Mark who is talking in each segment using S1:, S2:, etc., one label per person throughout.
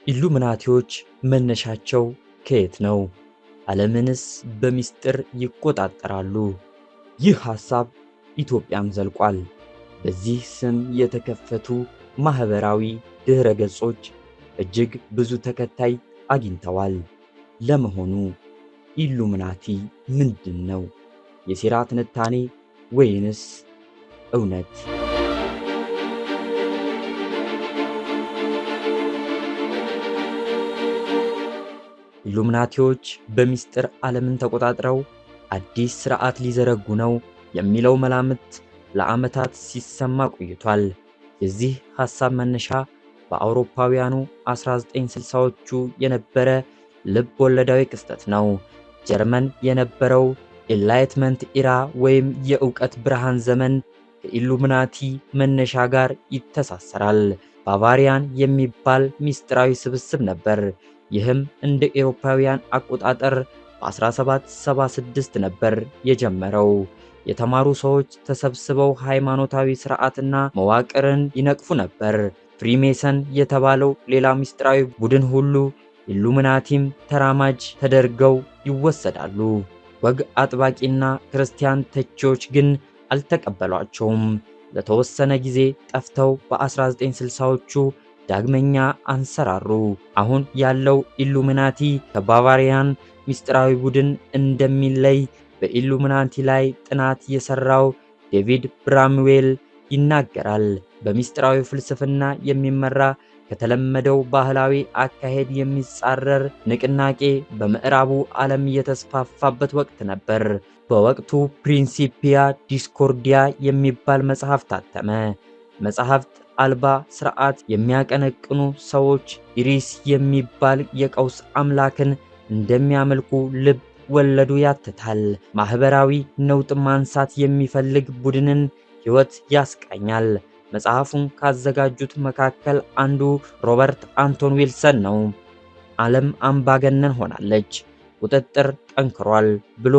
S1: ኢሉሚናቲዎች መነሻቸው ከየት ነው? ዓለምንስ በሚስጥር ይቆጣጠራሉ? ይህ ሐሳብ ኢትዮጵያም ዘልቋል። በዚህ ስም የተከፈቱ ማህበራዊ ድህረ ገጾች እጅግ ብዙ ተከታይ አግኝተዋል። ለመሆኑ ኢሉሚናቲ ምንድነው? የሴራ ትንታኔ ወይንስ እውነት? ኢሉሚናቲዎች በሚስጥር ዓለምን ተቆጣጥረው አዲስ ሥርዓት ሊዘረጉ ነው የሚለው መላምት ለዓመታት ሲሰማ ቆይቷል። የዚህ ሐሳብ መነሻ በአውሮፓውያኑ 1960ዎቹ የነበረ ልብ ወለዳዊ ክስተት ነው። ጀርመን የነበረው ኢንላይትመንት ኢራ ወይም የእውቀት ብርሃን ዘመን ከኢሉሚናቲ መነሻ ጋር ይተሳሰራል። ባቫሪያን የሚባል ሚስጥራዊ ስብስብ ነበር። ይህም እንደ ኤሮፓውያን አቆጣጠር በ1776 ነበር የጀመረው። የተማሩ ሰዎች ተሰብስበው ሃይማኖታዊ ሥርዓትና መዋቅርን ይነቅፉ ነበር። ፍሪሜሰን የተባለው ሌላ ሚስጥራዊ ቡድን ሁሉ ኢሉሚናቲም ተራማጅ ተደርገው ይወሰዳሉ። ወግ አጥባቂና ክርስቲያን ተቺዎች ግን አልተቀበሏቸውም። ለተወሰነ ጊዜ ጠፍተው በ1960ዎቹ ዳግመኛ አንሰራሩ። አሁን ያለው ኢሉሚናቲ ከባቫሪያን ሚስጥራዊ ቡድን እንደሚለይ በኢሉሚናቲ ላይ ጥናት የሰራው ዴቪድ ብራምዌል ይናገራል። በሚስጥራዊ ፍልስፍና የሚመራ ከተለመደው ባህላዊ አካሄድ የሚጻረር ንቅናቄ በምዕራቡ ዓለም የተስፋፋበት ወቅት ነበር። በወቅቱ ፕሪንሲፒያ ዲስኮርዲያ የሚባል መጽሐፍ ታተመ። መጽሐፍት አልባ ሥርዓት የሚያቀነቅኑ ሰዎች ኢሪስ የሚባል የቀውስ አምላክን እንደሚያመልኩ ልብ ወለዱ ያትታል። ማህበራዊ ነውጥ ማንሳት የሚፈልግ ቡድንን ሕይወት ያስቃኛል። መጽሐፉን ካዘጋጁት መካከል አንዱ ሮበርት አንቶን ዊልሰን ነው። ዓለም አምባገነን ሆናለች፣ ቁጥጥር ጠንክሯል ብሎ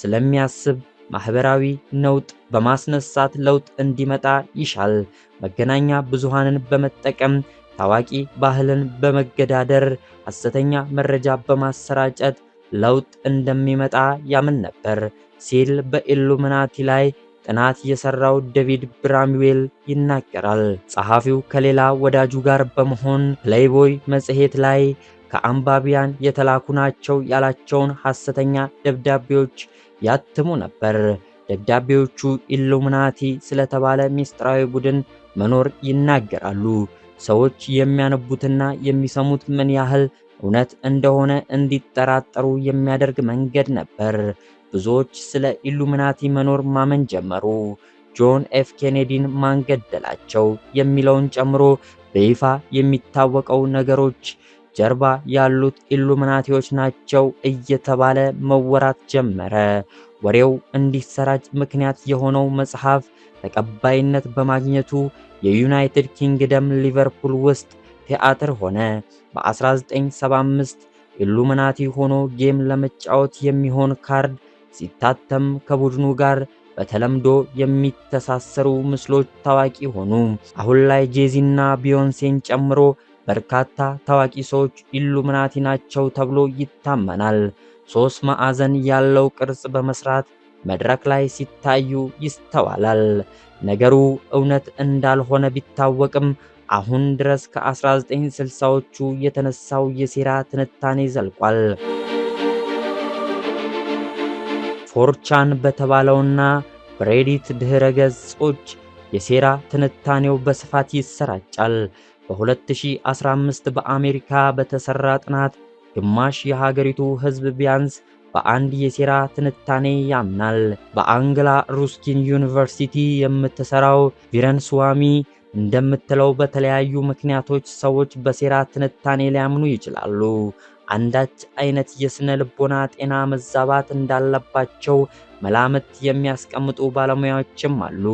S1: ስለሚያስብ ማህበራዊ ነውጥ በማስነሳት ለውጥ እንዲመጣ ይሻል። መገናኛ ብዙሃንን በመጠቀም ታዋቂ ባህልን በመገዳደር ሐሰተኛ መረጃ በማሰራጨት ለውጥ እንደሚመጣ ያምን ነበር ሲል በኢሉሚናቲ ላይ ጥናት የሰራው ዴቪድ ብራምዌል ይናገራል። ጸሐፊው ከሌላ ወዳጁ ጋር በመሆን ፕሌይቦይ መጽሔት ላይ ከአንባቢያን የተላኩ ናቸው ያላቸውን ሐሰተኛ ደብዳቤዎች ያትሙ ነበር። ደብዳቤዎቹ ኢሉሚናቲ ስለተባለ ሚስጥራዊ ቡድን መኖር ይናገራሉ። ሰዎች የሚያነቡትና የሚሰሙት ምን ያህል እውነት እንደሆነ እንዲጠራጠሩ የሚያደርግ መንገድ ነበር። ብዙዎች ስለ ኢሉሚናቲ መኖር ማመን ጀመሩ። ጆን ኤፍ ኬኔዲን ማን ገደላቸው የሚለውን ጨምሮ በይፋ የሚታወቀው ነገሮች ጀርባ ያሉት ኢሉሚናቲዎች ናቸው እየተባለ መወራት ጀመረ። ወሬው እንዲሰራጭ ምክንያት የሆነው መጽሐፍ ተቀባይነት በማግኘቱ የዩናይትድ ኪንግደም ሊቨርፑል ውስጥ ቲያትር ሆነ። በ1975 ኢሉሚናቲ ሆኖ ጌም ለመጫወት የሚሆን ካርድ ሲታተም ከቡድኑ ጋር በተለምዶ የሚተሳሰሩ ምስሎች ታዋቂ ሆኑ። አሁን ላይ ጄዚና ቢዮንሴን ጨምሮ በርካታ ታዋቂ ሰዎች ኢሉሚናቲ ናቸው ተብሎ ይታመናል። 3 ማዕዘን ያለው ቅርጽ በመስራት መድረክ ላይ ሲታዩ ይስተዋላል። ነገሩ እውነት እንዳልሆነ ቢታወቅም አሁን ድረስ ከ1960ዎቹ የተነሳው የሴራ ትንታኔ ዘልቋል። ፎርቻን በተባለውና በሬዲት ድህረ ገጾች የሴራ ትንታኔው በስፋት ይሰራጫል። በ2015 በአሜሪካ በተሰራ ጥናት ግማሽ የሀገሪቱ ሕዝብ ቢያንስ በአንድ የሴራ ትንታኔ ያምናል። በአንግላ ሩስኪን ዩኒቨርሲቲ የምትሰራው ቪረን ስዋሚ እንደምትለው በተለያዩ ምክንያቶች ሰዎች በሴራ ትንታኔ ሊያምኑ ይችላሉ። አንዳች አይነት የስነ ልቦና ጤና መዛባት እንዳለባቸው መላምት የሚያስቀምጡ ባለሙያዎችም አሉ።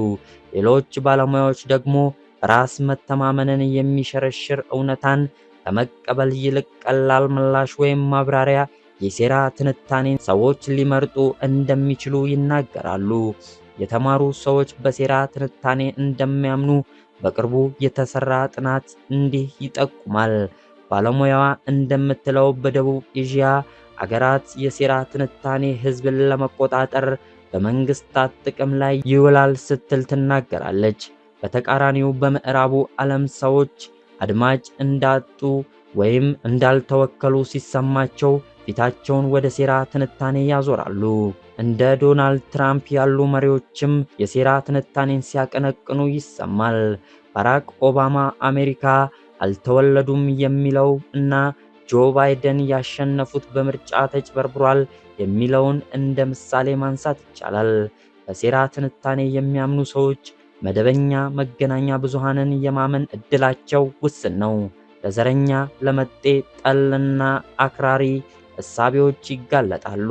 S1: ሌሎች ባለሙያዎች ደግሞ ራስ መተማመንን የሚሸረሽር እውነታን ከመቀበል ይልቅ ቀላል ምላሽ ወይም ማብራሪያ የሴራ ትንታኔን ሰዎች ሊመርጡ እንደሚችሉ ይናገራሉ። የተማሩ ሰዎች በሴራ ትንታኔ እንደሚያምኑ በቅርቡ የተሰራ ጥናት እንዲህ ይጠቁማል። ባለሙያዋ እንደምትለው በደቡብ ኤዥያ አገራት የሴራ ትንታኔ ህዝብን ለመቆጣጠር በመንግስታት ጥቅም ላይ ይውላል ስትል ትናገራለች። በተቃራኒው በምዕራቡ ዓለም ሰዎች አድማጭ እንዳጡ ወይም እንዳልተወከሉ ሲሰማቸው ፊታቸውን ወደ ሴራ ትንታኔ ያዞራሉ። እንደ ዶናልድ ትራምፕ ያሉ መሪዎችም የሴራ ትንታኔን ሲያቀነቅኑ ይሰማል። ባራክ ኦባማ አሜሪካ አልተወለዱም የሚለው እና ጆ ባይደን ያሸነፉት በምርጫ ተጭበርብሯል የሚለውን እንደ ምሳሌ ማንሳት ይቻላል። በሴራ ትንታኔ የሚያምኑ ሰዎች መደበኛ መገናኛ ብዙሃንን የማመን እድላቸው ውስን ነው። ለዘረኛ፣ ለመጤ ጠልና አክራሪ እሳቤዎች ይጋለጣሉ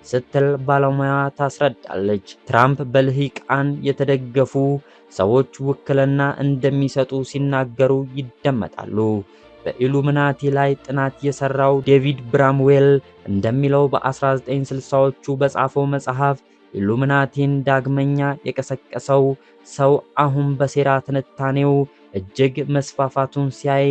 S1: ስትል ባለሙያ ታስረዳለች። ትራምፕ በልሂቃን የተደገፉ ሰዎች ውክልና እንደሚሰጡ ሲናገሩ ይደመጣሉ። በኢሉሚናቲ ላይ ጥናት የሰራው ዴቪድ ብራምዌል እንደሚለው በ1960ዎቹ በጻፈው መጽሐፍ ኢሉሚናቲን ዳግመኛ የቀሰቀሰው ሰው አሁን በሴራ ትንታኔው እጅግ መስፋፋቱን ሲያይ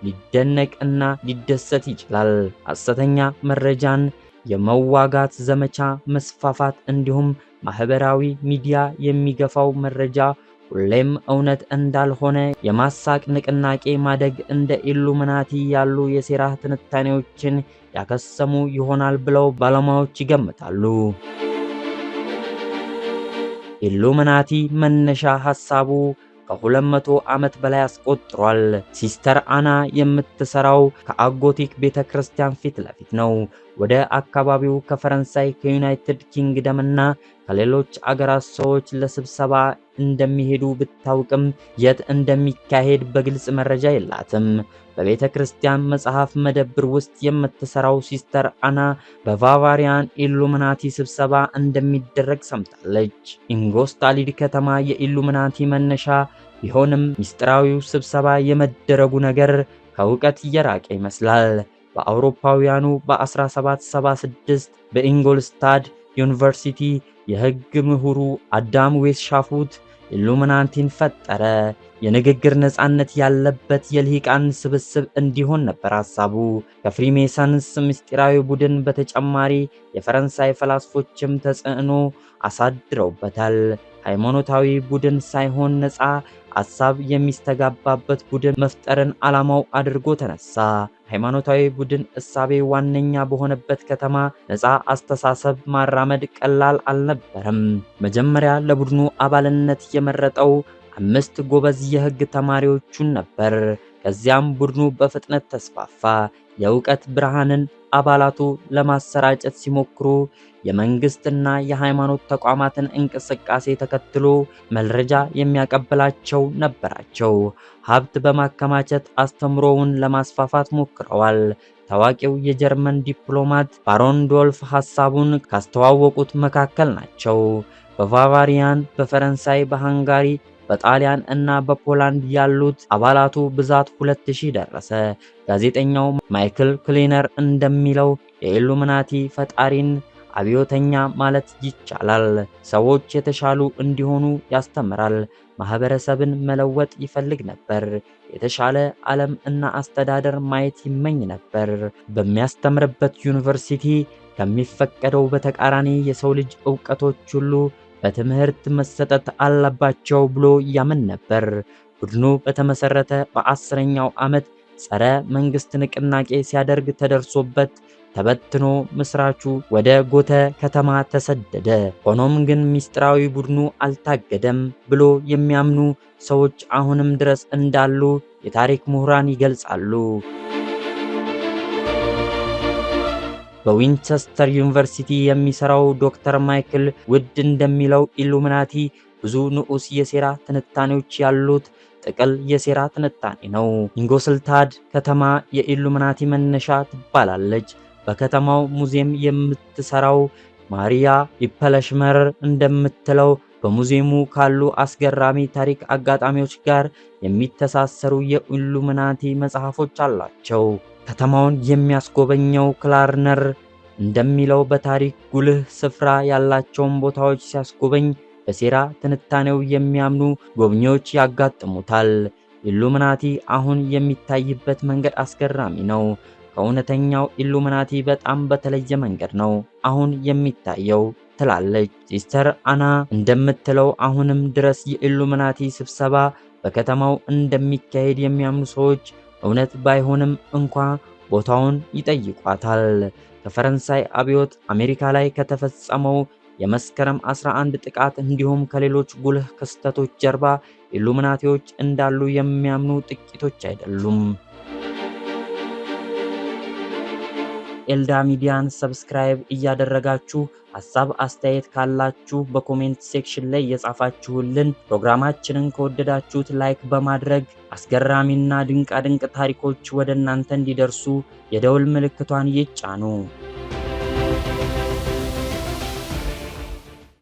S1: ሊደነቅ እና ሊደሰት ይችላል። ሐሰተኛ መረጃን የመዋጋት ዘመቻ መስፋፋት እንዲሁም ማህበራዊ ሚዲያ የሚገፋው መረጃ ሁሌም እውነት እንዳልሆነ የማሳቅ ንቅናቄ ማደግ እንደ ኢሉሚናቲ ያሉ የሴራ ትንታኔዎችን ያከሰሙ ይሆናል ብለው ባለሙያዎች ይገምታሉ። ኢሉሚናቲ መነሻ ሐሳቡ ከ200 ዓመት በላይ አስቆጥሯል። ሲስተር አና የምትሰራው ከአጎቲክ ቤተክርስቲያን ፊት ለፊት ነው። ወደ አካባቢው ከፈረንሳይ፣ ከዩናይትድ ኪንግደም እና ከሌሎች አገራት ሰዎች ለስብሰባ እንደሚሄዱ ብታውቅም የት እንደሚካሄድ በግልጽ መረጃ የላትም። በቤተ ክርስቲያን መጽሐፍ መደብር ውስጥ የምትሰራው ሲስተር አና በባቫሪያን ኢሉሚናቲ ስብሰባ እንደሚደረግ ሰምታለች። ኢንጎስታሊድ ከተማ የኢሉሚናቲ መነሻ ቢሆንም ሚስጥራዊው ስብሰባ የመደረጉ ነገር ከእውቀት እየራቀ ይመስላል። በአውሮፓውያኑ በ1776 በኢንጎልስታድ ዩኒቨርሲቲ የሕግ ምሁሩ አዳም ዌስሻፉት ኢሉሚናቲን ፈጠረ። የንግግር ነፃነት ያለበት የልሂቃን ስብስብ እንዲሆን ነበር ሐሳቡ። ከፍሪሜሰንስ ምስጢራዊ ቡድን በተጨማሪ የፈረንሳይ ፈላስፎችም ተጽዕኖ አሳድረውበታል። ሃይማኖታዊ ቡድን ሳይሆን ነፃ ሐሳብ የሚስተጋባበት ቡድን መፍጠርን ዓላማው አድርጎ ተነሳ። ሃይማኖታዊ ቡድን እሳቤ ዋነኛ በሆነበት ከተማ ነፃ አስተሳሰብ ማራመድ ቀላል አልነበረም። መጀመሪያ ለቡድኑ አባልነት የመረጠው 5 ጎበዝ የሕግ ተማሪዎቹን ነበር። ከዚያም ቡድኑ በፍጥነት ተስፋፋ። የእውቀት ብርሃንን አባላቱ ለማሰራጨት ሲሞክሩ የመንግስትና የሃይማኖት ተቋማትን እንቅስቃሴ ተከትሎ መረጃ የሚያቀብላቸው ነበራቸው። ሀብት በማከማቸት አስተምሮውን ለማስፋፋት ሞክረዋል። ታዋቂው የጀርመን ዲፕሎማት ባሮን ዶልፍ ሐሳቡን ካስተዋወቁት መካከል ናቸው። በባቫሪያን፣ በፈረንሳይ፣ በሃንጋሪ፣ በጣሊያን እና በፖላንድ ያሉት አባላቱ ብዛት 2000 ደረሰ። ጋዜጠኛው ማይክል ክሊነር እንደሚለው የኢሉሚናቲ ፈጣሪን አብዮተኛ ማለት ይቻላል። ሰዎች የተሻሉ እንዲሆኑ ያስተምራል። ማህበረሰብን መለወጥ ይፈልግ ነበር። የተሻለ ዓለም እና አስተዳደር ማየት ይመኝ ነበር። በሚያስተምርበት ዩኒቨርሲቲ ከሚፈቀደው በተቃራኒ የሰው ልጅ ዕውቀቶች ሁሉ በትምህርት መሰጠት አለባቸው ብሎ ያምን ነበር። ቡድኑ በተመሰረተ በ10ኛው ዓመት ጸረ መንግስት ንቅናቄ ሲያደርግ ተደርሶበት ተበትኖ ምስራቹ ወደ ጎተ ከተማ ተሰደደ። ሆኖም ግን ሚስጥራዊ ቡድኑ አልታገደም ብሎ የሚያምኑ ሰዎች አሁንም ድረስ እንዳሉ የታሪክ ምሁራን ይገልጻሉ። በዊንቸስተር ዩኒቨርሲቲ የሚሰራው ዶክተር ማይክል ውድ እንደሚለው ኢሉሚናቲ ብዙ ንዑስ የሴራ ትንታኔዎች ያሉት ጥቅል የሴራ ትንታኔ ነው። ኢንጎስልታድ ከተማ የኢሉሚናቲ መነሻ ትባላለች። በከተማው ሙዚየም የምትሰራው ማሪያ ኢፐለሽመር እንደምትለው በሙዚየሙ ካሉ አስገራሚ ታሪክ አጋጣሚዎች ጋር የሚተሳሰሩ የኢሉሚናቲ መጽሐፎች አላቸው። ከተማውን የሚያስጎበኘው ክላርነር እንደሚለው በታሪክ ጉልህ ስፍራ ያላቸውን ቦታዎች ሲያስጎበኝ በሴራ ትንታኔው የሚያምኑ ጎብኚዎች ያጋጥሙታል። ኢሉሚናቲ አሁን የሚታይበት መንገድ አስገራሚ ነው። ከእውነተኛው ኢሉሚናቲ በጣም በተለየ መንገድ ነው አሁን የሚታየው ትላለች ሲስተር አና። እንደምትለው አሁንም ድረስ የኢሉሚናቲ ስብሰባ በከተማው እንደሚካሄድ የሚያምኑ ሰዎች እውነት ባይሆንም እንኳ ቦታውን ይጠይቋታል። ከፈረንሳይ አብዮት አሜሪካ ላይ ከተፈጸመው የመስከረም 11 ጥቃት እንዲሁም ከሌሎች ጉልህ ክስተቶች ጀርባ ኢሉሚናቲዎች እንዳሉ የሚያምኑ ጥቂቶች አይደሉም። ኤልዳ ሚዲያን ሰብስክራይብ እያደረጋችሁ ሐሳብ አስተያየት ካላችሁ በኮሜንት ሴክሽን ላይ የጻፋችሁልን፣ ፕሮግራማችንን ከወደዳችሁት ላይክ በማድረግ አስገራሚና ድንቃድንቅ ታሪኮች ወደ እናንተ እንዲደርሱ የደውል ምልክቷን ይጫኑ።